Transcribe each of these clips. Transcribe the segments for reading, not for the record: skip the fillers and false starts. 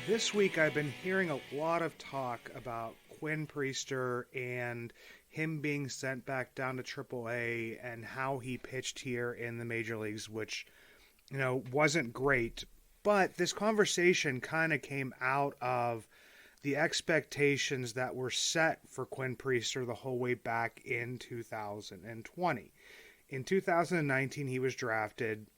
This week I've been hearing a lot of talk about Quinn Priester and him being sent back down to AAA and how he pitched here in the major leagues, which, wasn't great. But this conversation kind of came out of the expectations that were set for Quinn Priester the whole way back in 2020. In 2019, he was drafted,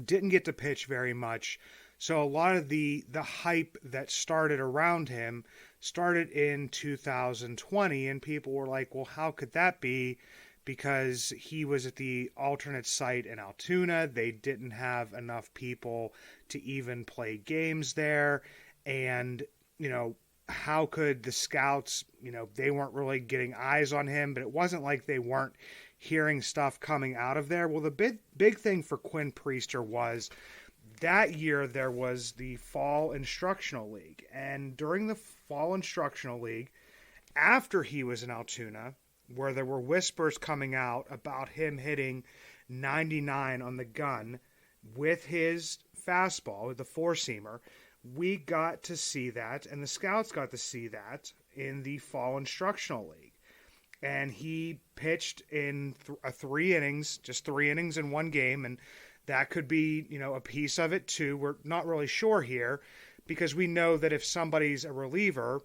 didn't get to pitch very much. So a lot of the hype that started around him started in 2020, and people were like, well, how could that be? Because he was at the alternate site in Altoona. They didn't have enough people to even play games there. And, how could the scouts, they weren't really getting eyes on him, but it wasn't like they weren't hearing stuff coming out of there. Well, the big thing for Quinn Priester was that year there was the Fall Instructional League. And during the Fall Instructional League, after he was in Altoona, where there were whispers coming out about him hitting 99 on the gun with his fastball, the four-seamer, we got to see that, and the scouts got to see that in the Fall Instructional League. And he pitched in three innings, just 3 innings in one game, and that could be, a piece of it too. We're not really sure here because we know that if somebody's a reliever,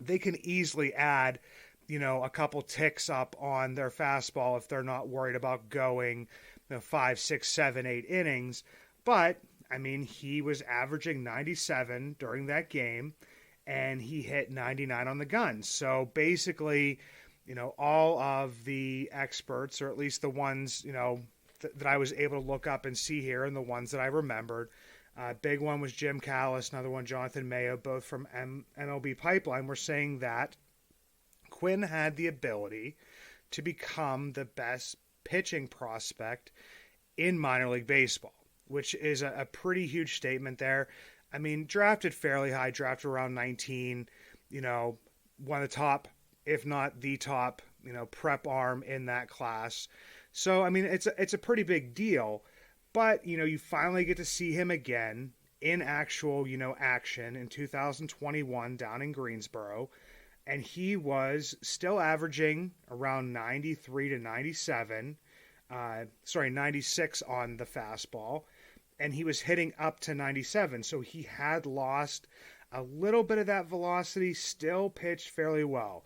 they can easily add, a couple ticks up on their fastball if they're not worried about going, 5, 6, 7, 8 innings. But, he was averaging 97 during that game, and he hit 99 on the gun. So basically, all of the experts, or at least the ones, that I was able to look up and see here, and the ones that I remembered. Big one was Jim Callis, another one Jonathan Mayo, both from MLB Pipeline, were saying that Quinn had the ability to become the best pitching prospect in minor league baseball, which is a pretty huge statement there. Drafted fairly high, drafted around 19, one of the top, if not the top, prep arm in that class. So, it's a pretty big deal, but, you finally get to see him again in actual, action in 2021 down in Greensboro, and he was still averaging around 93 to 97, 96 on the fastball, and he was hitting up to 97, so he had lost a little bit of that velocity, still pitched fairly well.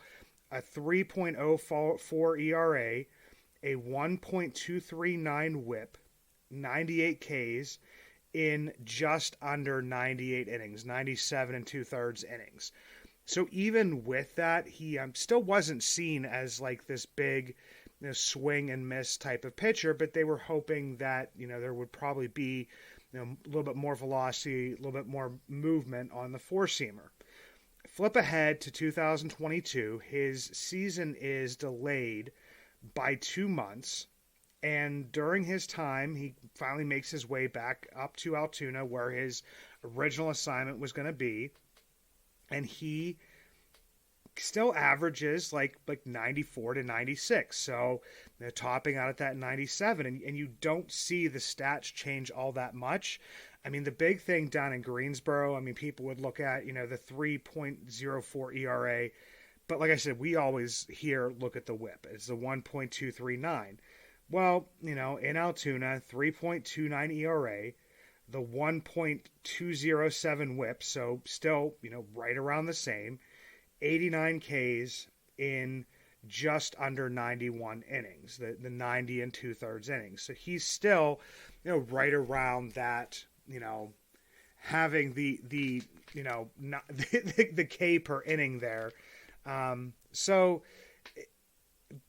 A 3.04 ERA, a 1.239 whip, 98 Ks in just under 98 innings, 97 and 2/3 innings. So even with that, he still wasn't seen as like this big swing and miss type of pitcher, but they were hoping that, there would probably be a little bit more velocity, a little bit more movement on the four-seamer. Flip ahead to 2022, his season is delayed by 2 months, and during his time, he finally makes his way back up to Altoona, where his original assignment was going to be, and he still averages like 94 to 96, so topping out at that 97, and you don't see the stats change all that much. The big thing down in Greensboro, people would look at, the 3.04 ERA, but like I said, we always here look at the whip. It's the 1.239. Well, in Altoona, 3.29 ERA, the 1.207 whip, so still, right around the same, 89 Ks in just under 91 innings, the 90 and 2/3 innings. So he's still, right around that, having the not the K per inning there.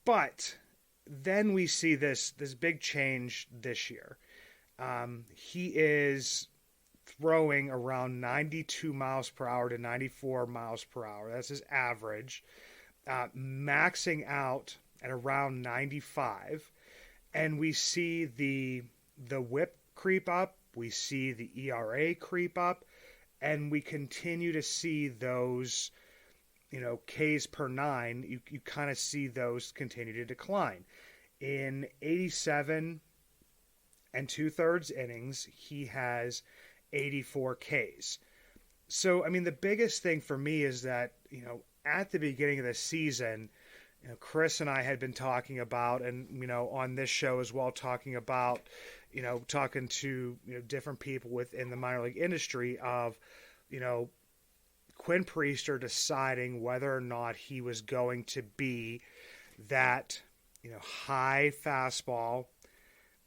But then we see this big change this year. He is throwing around 92 miles per hour to 94 miles per hour. That's his average. Maxing out at around 95. And we see the whip creep up. We see the ERA creep up. And we continue to see those, Ks per 9. You kind of see those continue to decline. In 87 and 2/3 innings, he has 84 Ks. So, I mean, the biggest thing for me is that, at the beginning of the season, Chris and I had been talking about, and, on this show as well, talking about, talking to, different people within the minor league industry of, you know, Quinn Priester deciding whether or not he was going to be that, high fastball,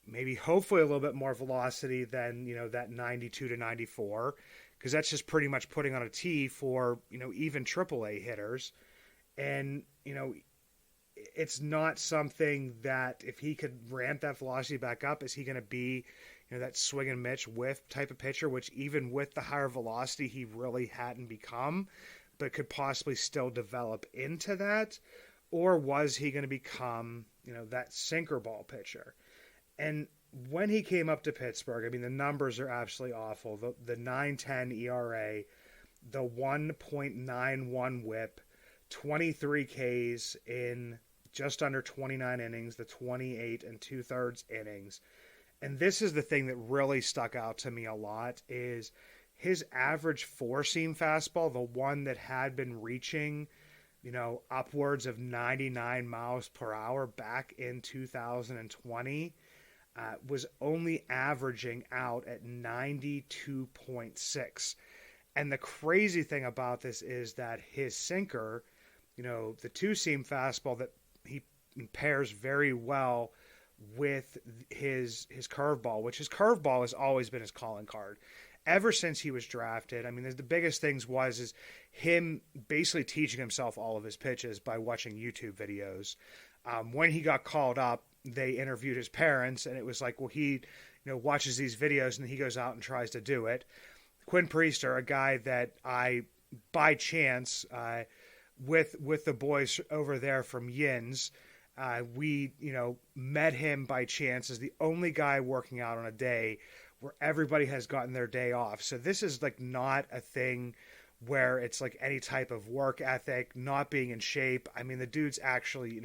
maybe hopefully a little bit more velocity than, that 92 to 94, because that's just pretty much putting on a tee for, even AAA hitters. And, it's not something that if he could ramp that velocity back up, is he going to be, that swing and mitch whiff type of pitcher, which even with the higher velocity, he really hadn't become, but could possibly still develop into that? Or was he going to become, that sinker ball pitcher? And when he came up to Pittsburgh, I mean, the numbers are absolutely awful. The 9.10 ERA, the 1.91 whip, 23 Ks in just under 29 innings, the 28 and 2/3 innings. And this is the thing that really stuck out to me a lot is his average four-seam fastball, the one that had been reaching, upwards of 99 miles per hour back in 2020, was only averaging out at 92.6. And the crazy thing about this is that his sinker, the two-seam fastball that he pairs very well with his curveball, which his curveball has always been his calling card ever since he was drafted. I mean, the biggest things is him basically teaching himself all of his pitches by watching YouTube videos. When he got called up, they interviewed his parents, and it was like, well, he watches these videos and he goes out and tries to do it. Quinn Priester, a guy that I by chance with the boys over there from Yins. We, met him by chance as the only guy working out on a day where everybody has gotten their day off. So this is like not a thing where it's like any type of work ethic, not being in shape. I mean, the dude's actually,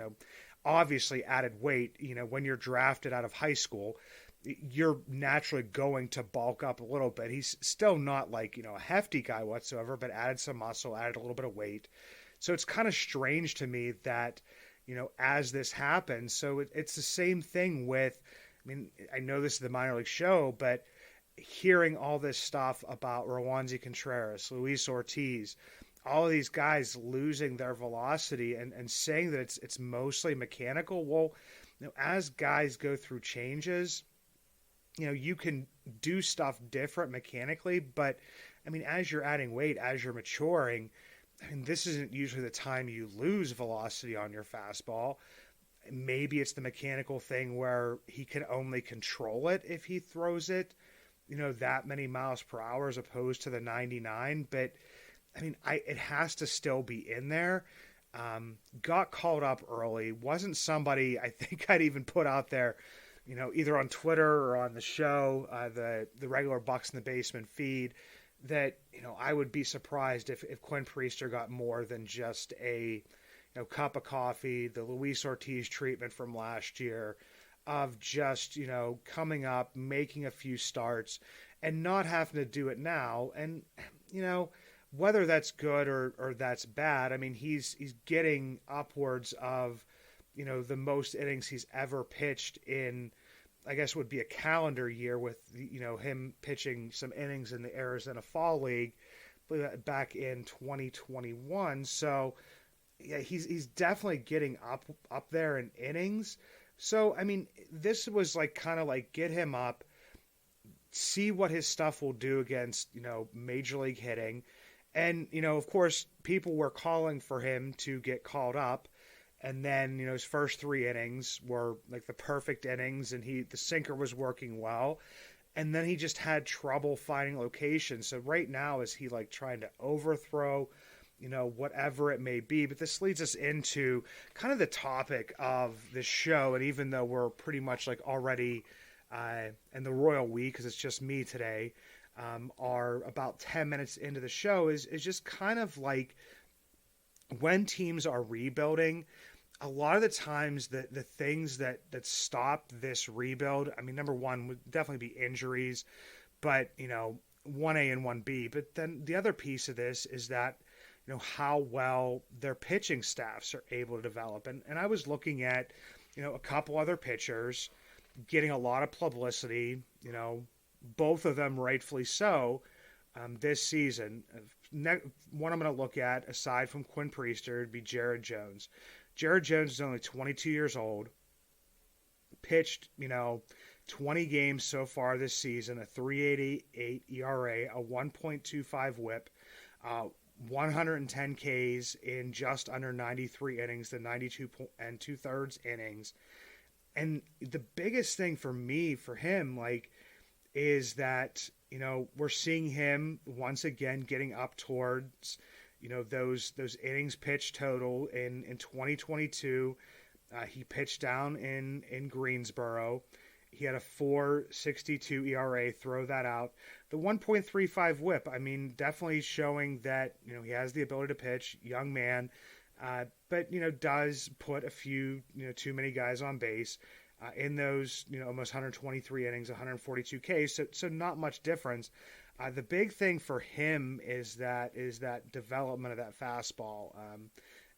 obviously added weight. When you're drafted out of high school, you're naturally going to bulk up a little bit. He's still not like, a hefty guy whatsoever, but added some muscle, added a little bit of weight. So it's kind of strange to me that, as this happens. So it's the same thing with, I mean, I know this is the minor league show, but hearing all this stuff about Roansy Contreras, Luis Ortiz, all of these guys losing their velocity and saying that it's mostly mechanical. Well, as guys go through changes, you can do stuff different mechanically, but I mean, as you're adding weight, as you're maturing, I mean, this isn't usually the time you lose velocity on your fastball. Maybe it's the mechanical thing where he can only control it if he throws it, that many miles per hour as opposed to the 99. But I mean, it has to still be in there. Got called up early. Wasn't somebody I think I'd even put out there, either on Twitter or on the show, the regular Bucs in the Basement feed, that, I would be surprised if Quinn Priester got more than just a, cup of coffee, the Luis Ortiz treatment from last year of just, coming up, making a few starts and not having to do it now. And, whether that's good or that's bad, I mean, he's getting upwards of, the most innings he's ever pitched in, I guess would be a calendar year with, him pitching some innings in the Arizona Fall League back in 2021. So yeah, he's definitely getting up there in innings. So, I mean, this was like kind of like get him up, see what his stuff will do against, major league hitting. And, of course, people were calling for him to get called up. And then, his first three innings were like the perfect innings, and the sinker was working well. And then he just had trouble finding locations. So right now, is he like trying to overthrow, whatever it may be? But this leads us into kind of the topic of the show. And even though we're pretty much like already in the royal we, because it's just me today, are about 10 minutes into the show, is just kind of like when teams are rebuilding, a lot of the times the things that stop this rebuild, I mean, number one would definitely be injuries, but, 1A and 1B. But then the other piece of this is that, how well their pitching staffs are able to develop. And I was looking at, a couple other pitchers getting a lot of publicity, both of them rightfully so, this season. One I'm going to look at, aside from Quinn Priester, would be Jared Jones. Jared Jones is only 22 years old, pitched, 20 games so far this season, a 3.88 ERA, a 1.25 WHIP, 110 Ks in just under 93 innings, the 92 and 2/3 innings. And the biggest thing for me, for him, is that, we're seeing him once again getting up towards, those innings pitched total in 2022. He pitched down in Greensboro. He had a 4.62 ERA, throw that out. The 1.35 whip, definitely showing that, he has the ability to pitch, young man, but, does put a few, too many guys on base. In those, almost 123 innings, 142 Ks, so not much difference. The big thing for him is that development of that fastball.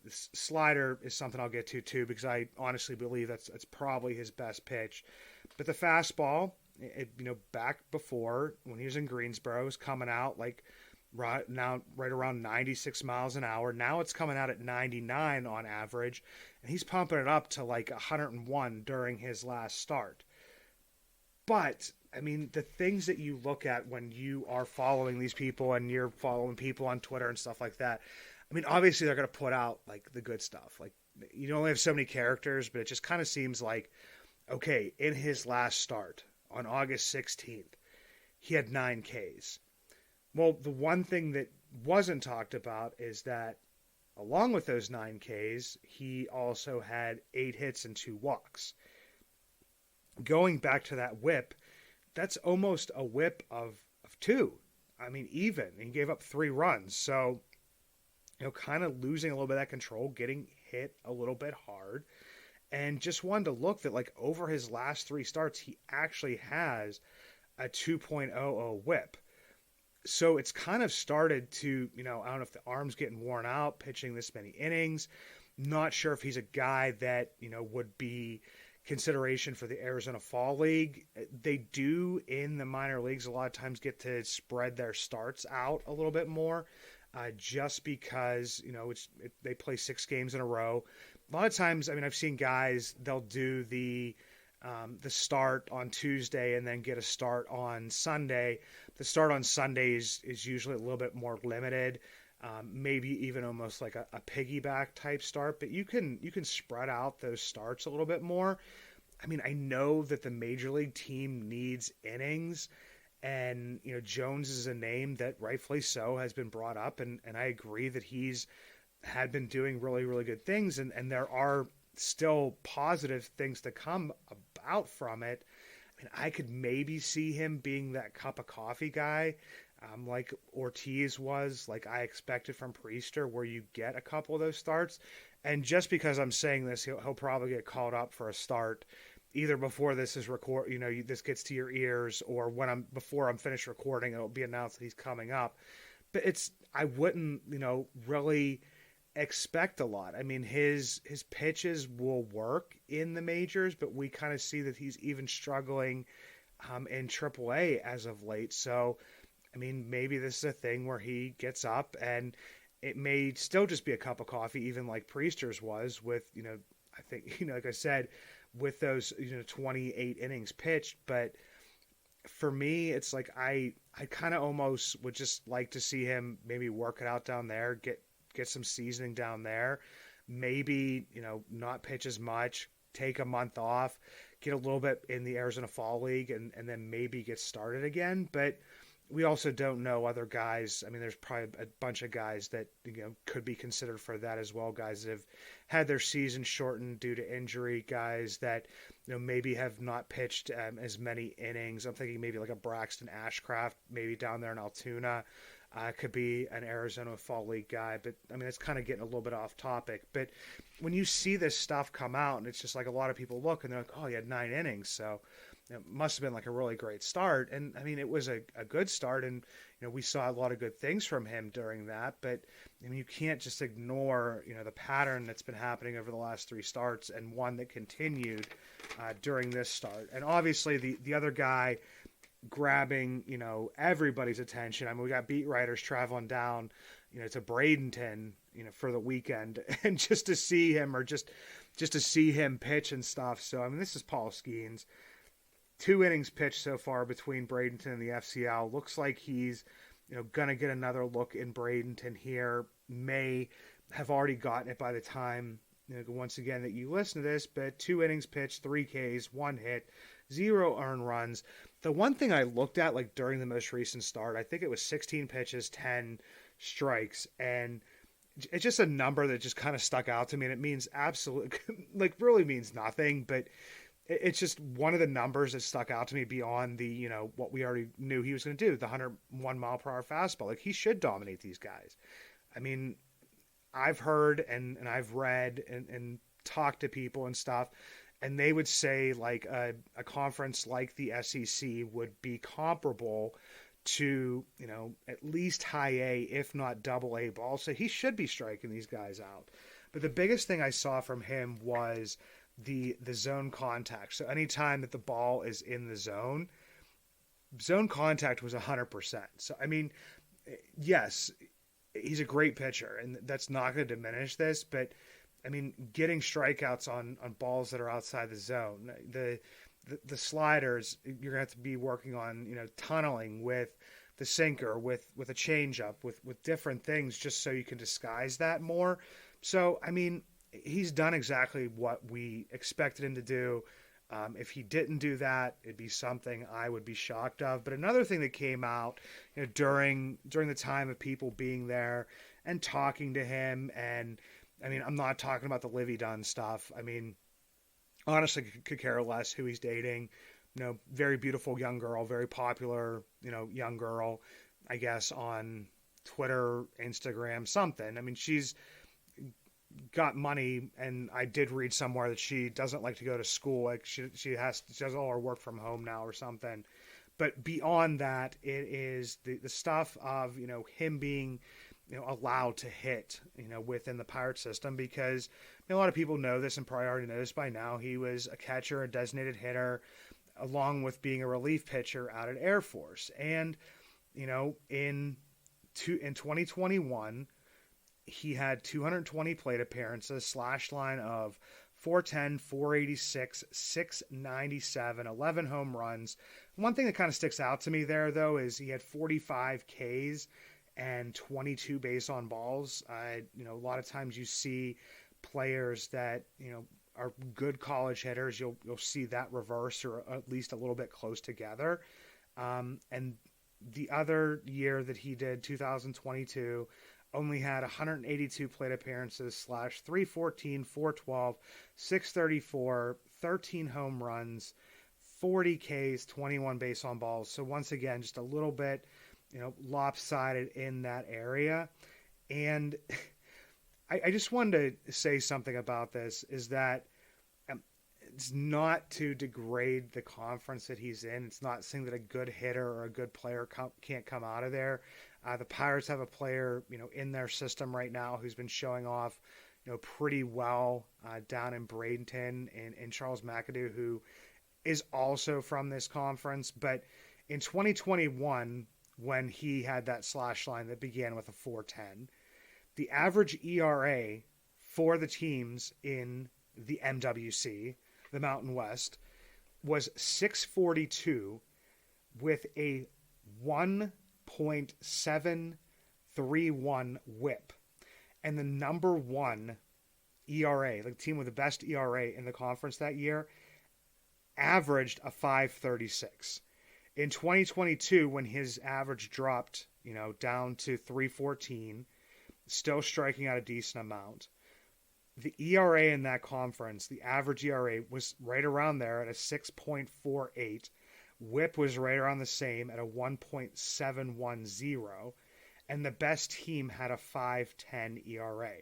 The slider is something I'll get to too, because I honestly believe that's probably his best pitch. But the fastball, back before when he was in Greensboro, was coming out right around 96 miles an hour. Now it's coming out at 99 on average, and he's pumping it up to 101 during his last start. But, the things that you look at when you are following these people and you're following people on Twitter and stuff like that, obviously they're going to put out, the good stuff. You only have so many characters, but it just kind of seems okay, in his last start on August 16th, he had 9 Ks. Well, the one thing that wasn't talked about is that along with those 9 Ks, he also had 8 hits and 2 walks. Going back to that whip, that's almost a whip of 2. Even. He gave up 3 runs. So, kind of losing a little bit of that control, getting hit a little bit hard. And just wanted to look that, over his last 3 starts, he actually has a 2.00 whip. So it's kind of started to, I don't know if the arm's getting worn out, pitching this many innings. Not sure if he's a guy that, would be consideration for the Arizona Fall League. They do in the minor leagues a lot of times get to spread their starts out a little bit more, just because, they play 6 games in a row. A lot of times, I've seen guys, they'll do the start on Tuesday and then get a start on Sunday. The start on Sundays is usually a little bit more limited, maybe even almost like a piggyback type start, but you can spread out those starts a little bit more. I know that the Major League team needs innings, and, Jones is a name that rightfully so has been brought up, and I agree that he's had been doing really, really good things, and there are still positive things to come about from it. I could maybe see him being that cup of coffee guy, like Ortiz was, like I expected from Priester, where you get a couple of those starts. And just because I'm saying this, he'll probably get called up for a start either before this is this gets to your ears, or before I'm finished recording, it'll be announced that he's coming up. But I wouldn't, really expect a lot. His pitches will work in the majors, but we kind of see that he's even struggling in AAA as of late. So, maybe this is a thing where he gets up, and it may still just be a cup of coffee, even like Priester's was with, I think, like I said, with those, 28 innings pitched. But for me, it's I kind of almost would just like to see him maybe work it out down there, get some seasoning down there, maybe, not pitch as much, take a month off, get a little bit in the Arizona Fall League, and then maybe get started again. But we also don't know other guys. There's probably a bunch of guys that, could be considered for that as well. Guys that have had their season shortened due to injury, guys that, maybe have not pitched as many innings. I'm thinking maybe like a Braxton Ashcraft, maybe down there in Altoona. Could be an Arizona Fall League guy, but it's kind of getting a little bit off topic. But when you see this stuff come out, and it's just like a lot of people look and they're like, oh, he had 9 innings. So, it must have been like a really great start. And I mean, it was a good start. And, we saw a lot of good things from him during that. But I mean, you can't just ignore, the pattern that's been happening over the last three starts and one that continued during this start. And obviously, the other guy grabbing, everybody's attention. I mean, we got beat writers traveling down, to Bradenton, for the weekend, and just to see him, or just to see him pitch and stuff. So, I mean, this is Paul Skenes. 2 innings pitched so far between Bradenton and the FCL. Looks like he's, going to get another look in Bradenton here. May have already gotten it by the time, once again, that you listen to this. But 2 innings pitched, 3 Ks, 1 hit, 0 earned runs. The one thing I looked at, like during the most recent start, I think it was 16 pitches, 10 strikes, and it's just a number that just kind of stuck out to me, and it means absolutely, like, really means nothing, but it's just one of the numbers that stuck out to me beyond the, what we already knew he was going to do, the 101 mile per hour fastball. Like, he should dominate these guys. I mean, I've heard and I've read and talked to people and stuff, and they would say, like, a conference like the SEC would be comparable to, at least high A, if not double A ball. So he should be striking these guys out. But the biggest thing I saw from him was the zone contact. So anytime that the ball is in the zone contact was 100%. So, I mean, yes, he's a great pitcher, and that's not going to diminish this, but I mean, getting strikeouts on balls that are outside the zone, the sliders, you're going to have to be working on, tunneling with the sinker, with a changeup, with different things, just so you can disguise that more. So, I mean, he's done exactly what we expected him to do. If he didn't do that, it'd be something I would be shocked of. But another thing that came out, during the time of people being there and talking to him, and I mean, I'm not talking about the Livy Dunn stuff. I mean, honestly, could care less who he's dating. Very beautiful young girl, very popular, young girl, I guess, on Twitter, Instagram, something. I mean, she's got money, and I did read somewhere that she doesn't like to go to school. Like, she does all her work from home now or something. But beyond that, it is the stuff of, him being, allowed to hit, within the Pirate system, because a lot of people know this and probably already know this by now. He was a catcher, a designated hitter, along with being a relief pitcher out at Air Force. And, in 2021, he had 220 plate appearances, slash line of 410, 486, 697, 11 home runs. One thing that kind of sticks out to me there, though, is he had 45 Ks and 22 base on balls. A lot of times you see players that, are good college hitters. You'll see that reverse, or at least a little bit close together. And the other year that he did, 2022, only had 182 plate appearances, slash 314, 412, 634, 13 home runs, 40 Ks, 21 base on balls. So once again, just a little bit, lopsided in that area. And I just wanted to say something about this, is that it's not to degrade the conference that he's in. It's not saying that a good hitter or a good player can't come out of there. The Pirates have a player, in their system right now who's been showing off, pretty well down in Bradenton, and Charles McAdoo, who is also from this conference. But in 2021, when he had that slash line that began with a 4.10, the average ERA for the teams in the MWC, the Mountain West, was 6.42 with a 1.731 whip. And the number one ERA, the team with the best ERA in the conference that year, averaged a 5.36. In 2022, when his average dropped, down to 3.14, still striking out a decent amount, the ERA in that conference, the average ERA, was right around there at a 6.48. Whip was right around the same at a 1.710. And the best team had a 5.10 ERA.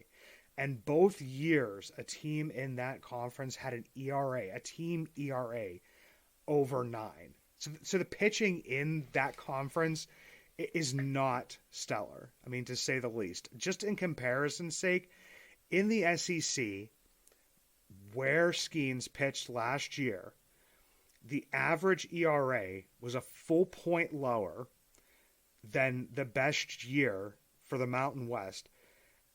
And both years, a team in that conference had an ERA, a team ERA, over 9. So the pitching in that conference is not stellar. I mean, to say the least. Just in comparison's sake, in the SEC, where Skenes pitched last year, the average ERA was a full point lower than the best year for the Mountain West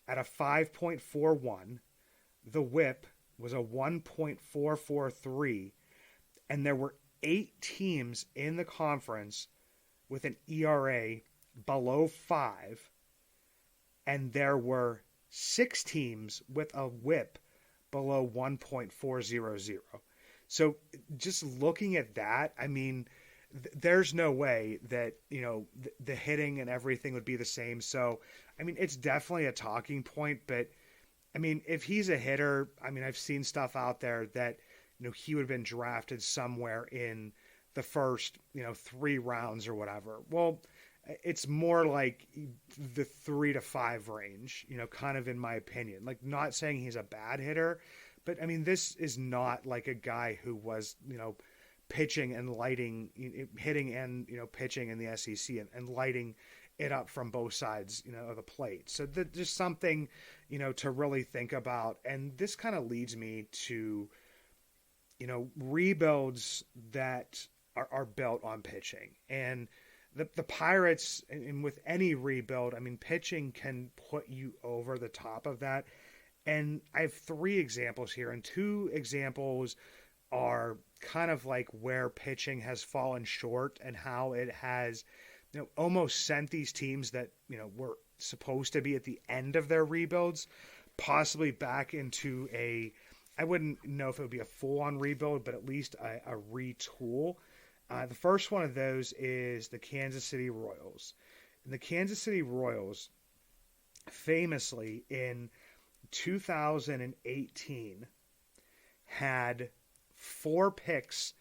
at a 5.41. The whip was a 1.443, and there were 8 teams in the conference with an ERA below 5, and there were 6 teams with a whip below 1.400. So just looking at that, I mean, there's no way that, the hitting and everything would be the same. So, I mean, it's definitely a talking point, but I mean, if he's a hitter, I mean, I've seen stuff out there that, he would have been drafted somewhere in the first, 3 rounds or whatever. Well, it's more like the 3 to 5 range, kind of in my opinion. Like, not saying he's a bad hitter, but I mean, this is not like a guy who was, pitching and lighting, hitting and, pitching in the SEC and lighting it up from both sides, of the plate. So there's something, to really think about. And this kind of leads me to, rebuilds that are built on pitching. And the Pirates, and with any rebuild, I mean, pitching can put you over the top of that. And I have 3 examples here, and 2 examples are kind of like where pitching has fallen short and how it has, almost sent these teams that, were supposed to be at the end of their rebuilds, possibly back into I wouldn't know if it would be a full-on rebuild, but at least a retool. The first one of those is the Kansas City Royals. And the Kansas City Royals famously in 2018 had 4 picks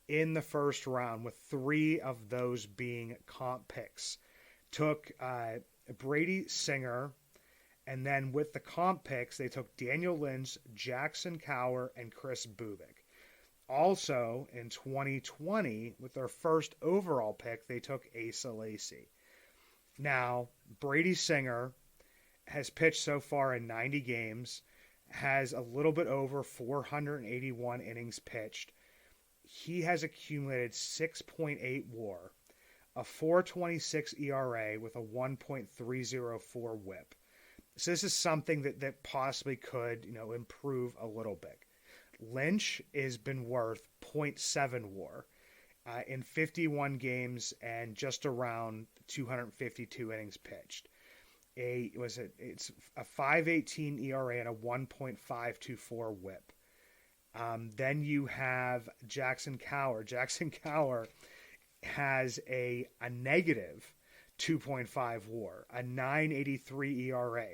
in the first round, with 3 of those being comp picks. Took Brady Singer, and then with the comp picks, they took Daniel Lynch, Jackson Cower, and Chris Bubik. Also, in 2020, with their first overall pick, they took Asa Lacy. Now, Brady Singer has pitched so far in 90 games, has a little bit over 481 innings pitched. He has accumulated 6.8 WAR, a 4.26 ERA with a 1.304 whip. So this is something that possibly could, improve a little bit. Lynch has been worth 0.7 WAR in 51 games and just around 252 innings pitched. It's a 5.18 ERA and a 1.524 whip. Then you have Jackson Cower. Jackson Cower has a negative 2.5 WAR, a 9.83 ERA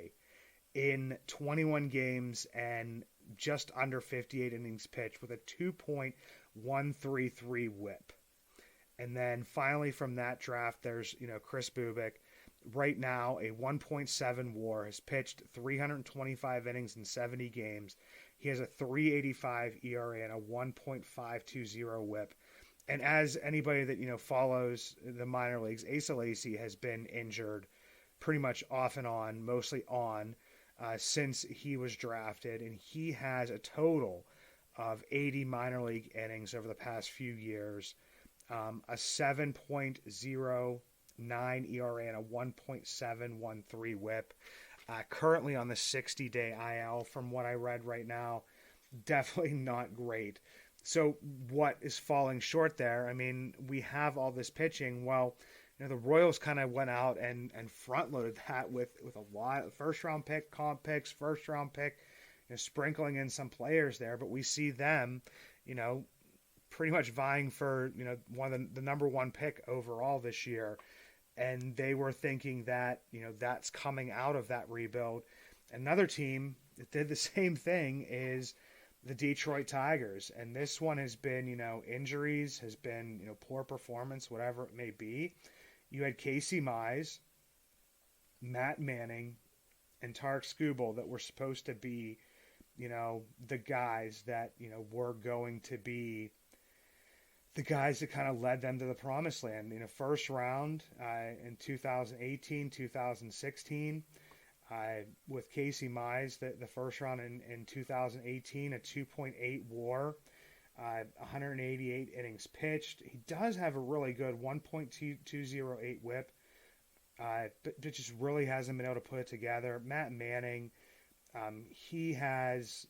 in 21 games and just under 58 innings pitched with a 2.133 whip. And then finally from that draft, there's, Chris Bubik. Right now, a 1.7 WAR, has pitched 325 innings in 70 games. He has a 3.85 ERA and a 1.520 whip. And as anybody that, follows the minor leagues, Asa Lacy has been injured pretty much off and on, mostly on, since he was drafted. And he has a total of 80 minor league innings over the past few years, a 7.09 ERA and a 1.713 whip. Currently on the 60-day IL from what I read right now. Definitely not great. So what is falling short there? I mean, we have all this pitching. Well, the Royals kind of went out and front-loaded that with a lot of first-round pick, comp picks, first-round pick, sprinkling in some players there. But we see them, pretty much vying for, one of the number 1 pick overall this year. And they were thinking that, that's coming out of that rebuild. Another team that did the same thing is the Detroit Tigers. And this one has been, injuries, has been, poor performance, whatever it may be. You had Casey Mize, Matt Manning, and Tarek Skubal that were supposed to be, the guys that, were going to be the guys that kind of led them to the promised land. First round in 2018, 2016, with Casey Mize, the first round in 2018, a 2.8 WAR, 188 innings pitched. He does have a really good 1.208 WHIP, but just really hasn't been able to put it together. Matt Manning, he has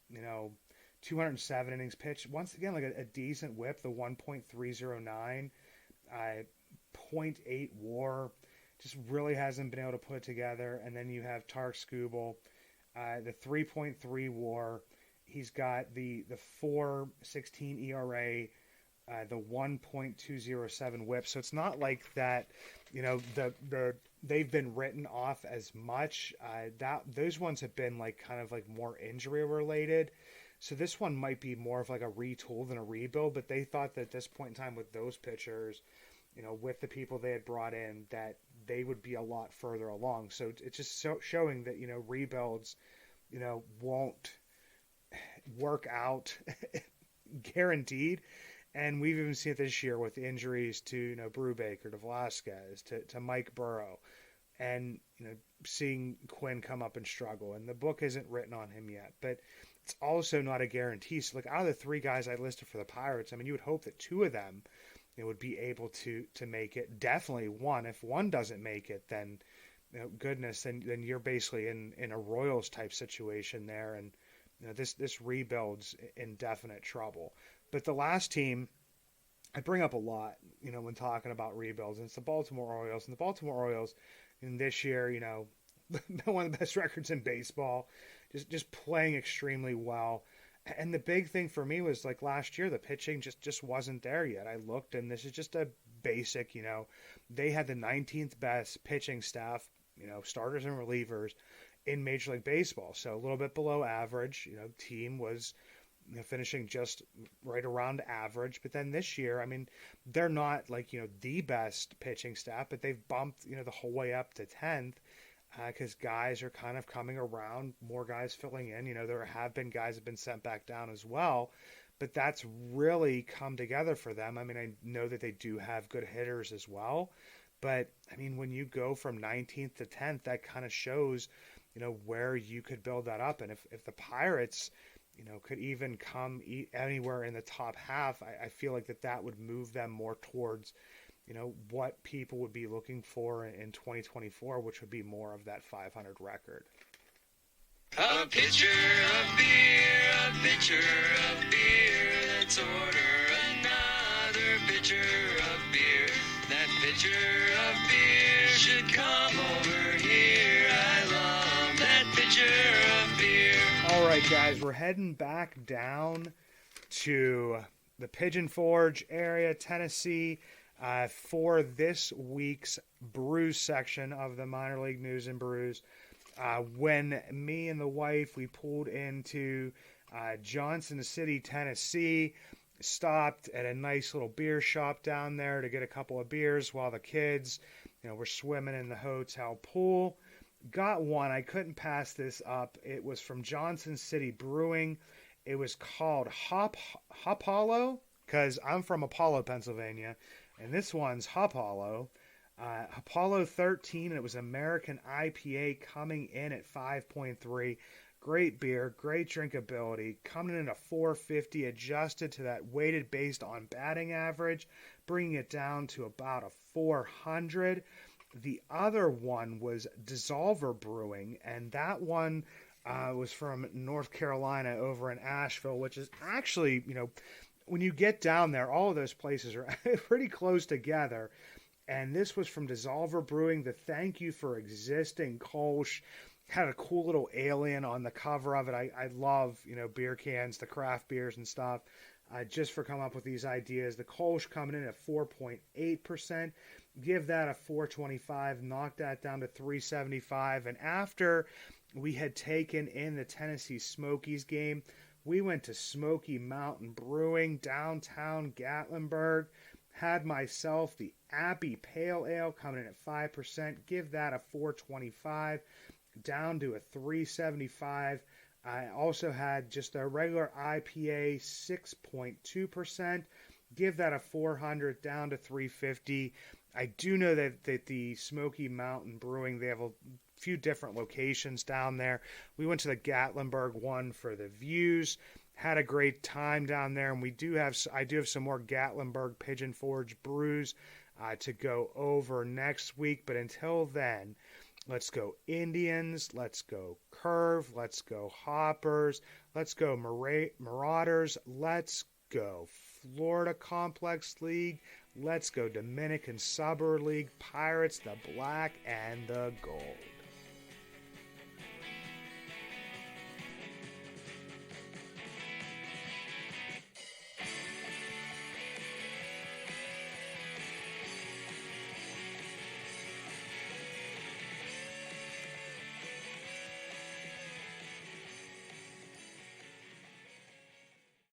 207 innings pitched. Once again, like a decent whip, the 1.309, 0.8 WAR, just really hasn't been able to put it together. And then you have Tarek Skubal, the 3.3 WAR. He's got the 4.16 ERA, the 1.207 whip. So it's not like that, they've been written off as much. Those ones have been like kind of like more injury related. So this one might be more of like a retool than a rebuild, but they thought that at this point in time with those pitchers, with the people they had brought in, that they would be a lot further along. So it's just showing that, rebuilds, won't work out guaranteed. And we've even seen it this year with injuries to, Brubaker, to Velasquez, to Mike Burrow, and, seeing Quinn come up and struggle. And the book isn't written on him yet, but it's also not a guarantee. So, like, out of the three guys I listed for the Pirates, I mean, you would hope that two of them would be able to make it. Definitely one. If one doesn't make it, then, goodness, then you're basically in a Royals type situation there. And, this rebuild's in definite trouble. But the last team I bring up a lot, when talking about rebuilds, and it's the Baltimore Orioles. And the Baltimore Orioles, in this year, one of the best records in baseball, just playing extremely well. And the big thing for me was, like, last year, the pitching just wasn't there yet. I looked, and this is just a basic, they had the 19th best pitching staff, starters and relievers in Major League Baseball. So a little bit below average. Team was finishing just right around average. But then this year, I mean, they're not like, the best pitching staff, but they've bumped, the whole way up to 10th because guys are kind of coming around, more guys filling in. There have been guys that have been sent back down as well, but that's really come together for them. I mean, I know that they do have good hitters as well, but I mean, when you go from 19th to 10th, that kind of shows, where you could build that up. And if the Pirates, could even come anywhere in the top half, I feel like that would move them more towards, what people would be looking for in 2024, which would be more of that 500 record. A pitcher of beer, a pitcher of beer, let's order another pitcher of beer. That pitcher of beer should come over here. I love that pitcher of beer. All right, guys, we're heading back down to the Pigeon Forge area, Tennessee, for this week's Brews section of the Minor League News and Brews. When me and the wife, we pulled into Johnson City, Tennessee, stopped at a nice little beer shop down there to get a couple of beers while the kids, were swimming in the hotel pool. Got one. I couldn't pass this up. It was from Johnson City Brewing. It was called Hopalo, because I'm from Apollo, Pennsylvania, and this one's Hopalo. Apollo 13, and it was American IPA coming in at 5.3. Great beer, great drinkability, coming in at 450, adjusted to that weighted based on batting average, bringing it down to about a 400. The other one was Dissolver Brewing, and that one was from North Carolina over in Asheville, which is actually, when you get down there, all of those places are pretty close together. And this was from Dissolver Brewing, the Thank You for Existing Kolsch. Had a cool little alien on the cover of it. I love, beer cans, the craft beers and stuff, just for coming up with these ideas. The Kolsch coming in at 4.8%. Give that a 425, knock that down to 375. And after we had taken in the Tennessee Smokies game, we went to Smoky Mountain Brewing, downtown Gatlinburg. Had myself the Abbey Pale Ale coming in at 5%. Give that a 425, down to a 375. I also had just a regular IPA, 6.2%. give that a 400 down to 350. I do know that the Smoky Mountain Brewing, they have a few different locations down there. We went to the Gatlinburg one for the views, had a great time down there, and I do have some more Gatlinburg Pigeon Forge brews to go over next week. But until then, let's go Indians, let's go Curve, let's go Hoppers, let's go Marauders, let's go Florida Complex League, let's go Dominican Suburb League, Pirates, the Black and the Gold.